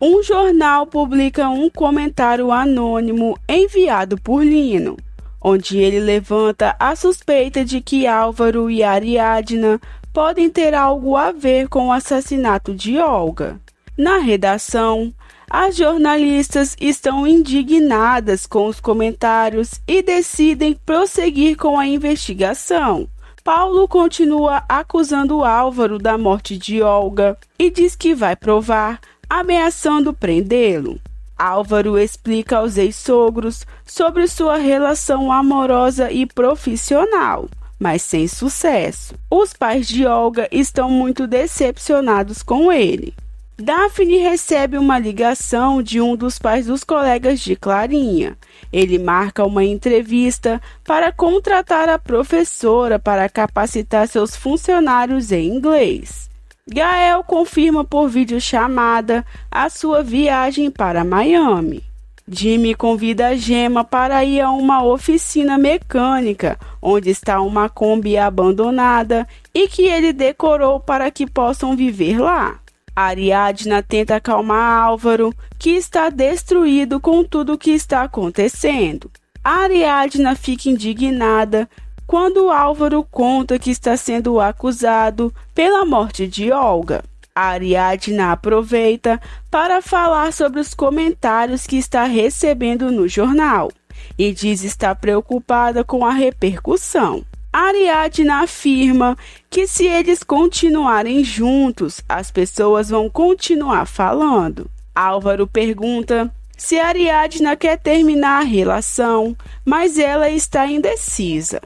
Um jornal publica um comentário anônimo enviado por Lino, onde ele levanta a suspeita de que Álvaro e Ariadna podem ter algo a ver com o assassinato de Olga. Na redação, as jornalistas estão indignadas com os comentários e decidem prosseguir com a investigação. Paulo continua acusando Álvaro da morte de Olga e diz que vai provar, ameaçando prendê-lo. Álvaro explica aos ex-sogros sobre sua relação amorosa e profissional, mas sem sucesso. Os pais de Olga estão muito decepcionados com ele. Daphne recebe uma ligação de um dos pais dos colegas de Clarinha. Ele marca uma entrevista para contratar a professora para capacitar seus funcionários em inglês. Gael confirma por videochamada a sua viagem para Miami. Jimmy convida a Gemma para ir a uma oficina mecânica, onde está uma Kombi abandonada e que ele decorou para que possam viver lá. Ariadna tenta acalmar Álvaro, que está destruído com tudo o que está acontecendo. Ariadna fica indignada quando Álvaro conta que está sendo acusado pela morte de Olga. Ariadna aproveita para falar sobre os comentários que está recebendo no jornal e diz estar preocupada com a repercussão. Ariadna afirma que se eles continuarem juntos, as pessoas vão continuar falando. Álvaro pergunta se Ariadna quer terminar a relação, mas ela está indecisa.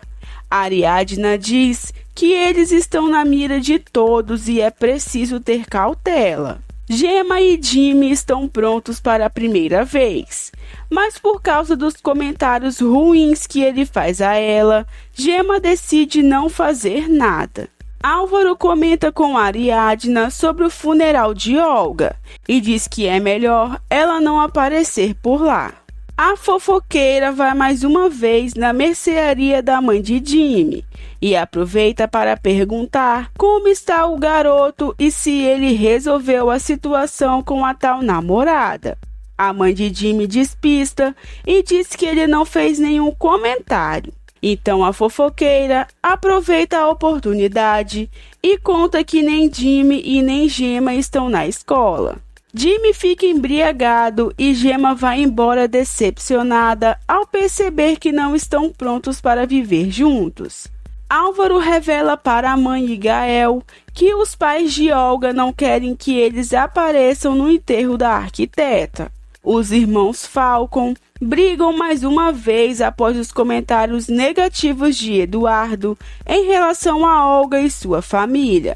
Ariadna diz que eles estão na mira de todos e é preciso ter cautela. Gemma e Jimmy estão prontos para a primeira vez, mas por causa dos comentários ruins que ele faz a ela, Gemma decide não fazer nada. Álvaro comenta com Ariadna sobre o funeral de Olga e diz que é melhor ela não aparecer por lá. A fofoqueira vai mais uma vez na mercearia da mãe de Jimmy e aproveita para perguntar como está o garoto e se ele resolveu a situação com a tal namorada. A mãe de Jimmy despista e diz que ele não fez nenhum comentário. Então a fofoqueira aproveita a oportunidade e conta que nem Jimmy e nem Gemma estão na escola. Jimmy fica embriagado e Gemma vai embora decepcionada ao perceber que não estão prontos para viver juntos. Álvaro revela para a mãe e Gael que os pais de Olga não querem que eles apareçam no enterro da arquiteta. Os irmãos Falcon brigam mais uma vez após os comentários negativos de Eduardo em relação a Olga e sua família.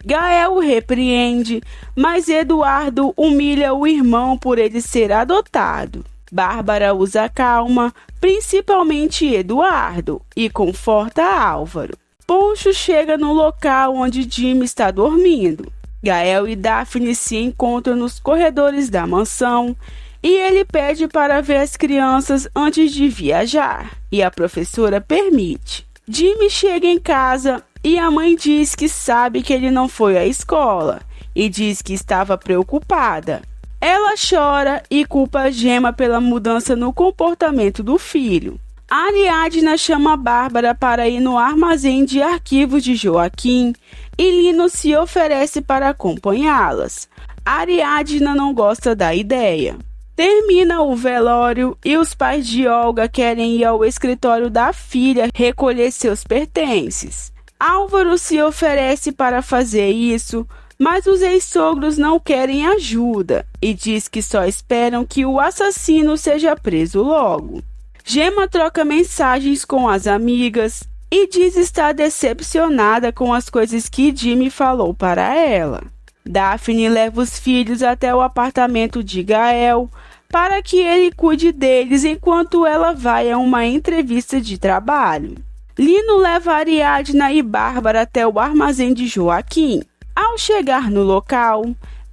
Gael o repreende, mas Eduardo humilha o irmão por ele ser adotado. Bárbara os acalma, principalmente Eduardo, e conforta Álvaro. Poncho chega no local onde Jimmy está dormindo. Gael e Daphne se encontram nos corredores da mansão e ele pede para ver as crianças antes de viajar, e a professora permite. Jimmy chega em casa e a mãe diz que sabe que ele não foi à escola e diz que estava preocupada. Ela chora e culpa a Gemma pela mudança no comportamento do filho. Ariadna chama Bárbara para ir no armazém de arquivos de Joaquim e Lino se oferece para acompanhá-las. Ariadna não gosta da ideia. Termina o velório e os pais de Olga querem ir ao escritório da filha recolher seus pertences. Álvaro se oferece para fazer isso, mas os ex-sogros não querem ajuda e diz que só esperam que o assassino seja preso logo. Gemma troca mensagens com as amigas e diz estar decepcionada com as coisas que Jimmy falou para ela. Daphne leva os filhos até o apartamento de Gael para que ele cuide deles enquanto ela vai a uma entrevista de trabalho. Lino leva Ariadna e Bárbara até o armazém de Joaquim. Ao chegar no local,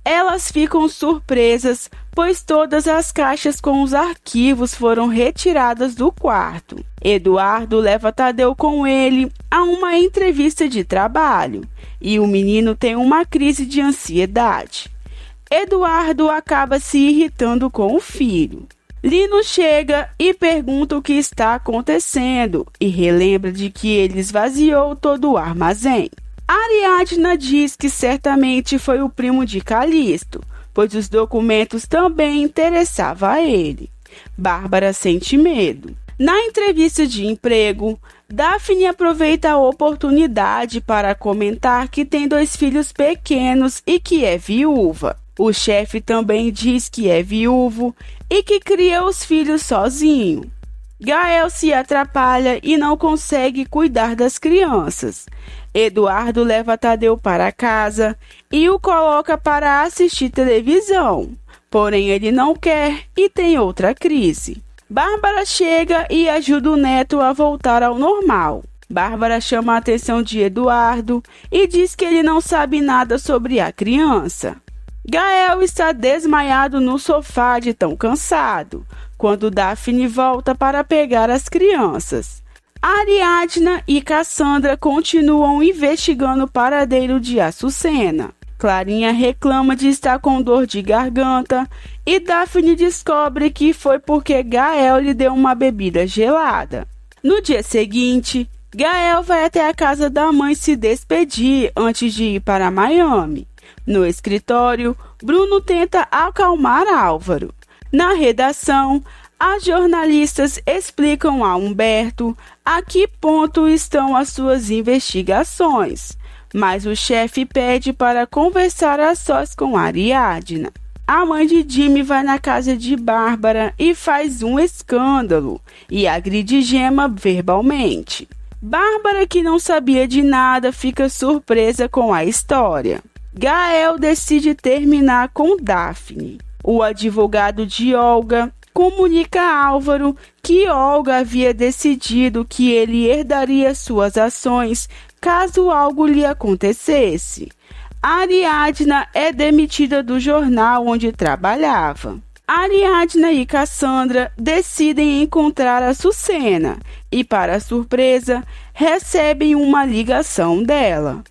elas ficam surpresas, pois todas as caixas com os arquivos foram retiradas do quarto. Eduardo leva Tadeu com ele a uma entrevista de trabalho e o menino tem uma crise de ansiedade. Eduardo acaba se irritando com o filho. Lino chega e pergunta o que está acontecendo e relembra de que ele esvaziou todo o armazém. Ariadna diz que certamente foi o primo de Calixto, pois os documentos também interessavam a ele. Bárbara sente medo. Na entrevista de emprego, Daphne aproveita a oportunidade para comentar que tem 2 filhos pequenos e que é viúva. O chefe também diz que é viúvo e que cria os filhos sozinho. Gael se atrapalha e não consegue cuidar das crianças. Eduardo leva Tadeu para casa e o coloca para assistir televisão. Porém, ele não quer e tem outra crise. Bárbara chega e ajuda o neto a voltar ao normal. Bárbara chama a atenção de Eduardo e diz que ele não sabe nada sobre a criança. Gael está desmaiado no sofá de tão cansado, quando Daphne volta para pegar as crianças. Ariadna e Cassandra continuam investigando o paradeiro de Açucena. Clarinha reclama de estar com dor de garganta e Daphne descobre que foi porque Gael lhe deu uma bebida gelada. No dia seguinte, Gael vai até a casa da mãe se despedir antes de ir para Miami. No escritório, Bruno tenta acalmar Álvaro. Na redação, as jornalistas explicam a Humberto a que ponto estão as suas investigações, mas o chefe pede para conversar a sós com Ariadna. A mãe de Jimmy vai na casa de Bárbara e faz um escândalo e agride Gemma verbalmente. Bárbara, que não sabia de nada, fica surpresa com a história. Gael decide terminar com Daphne. O advogado de Olga comunica a Álvaro que Olga havia decidido que ele herdaria suas ações caso algo lhe acontecesse. Ariadna é demitida do jornal onde trabalhava. Ariadna e Cassandra decidem encontrar Açucena e, para surpresa, recebem uma ligação dela.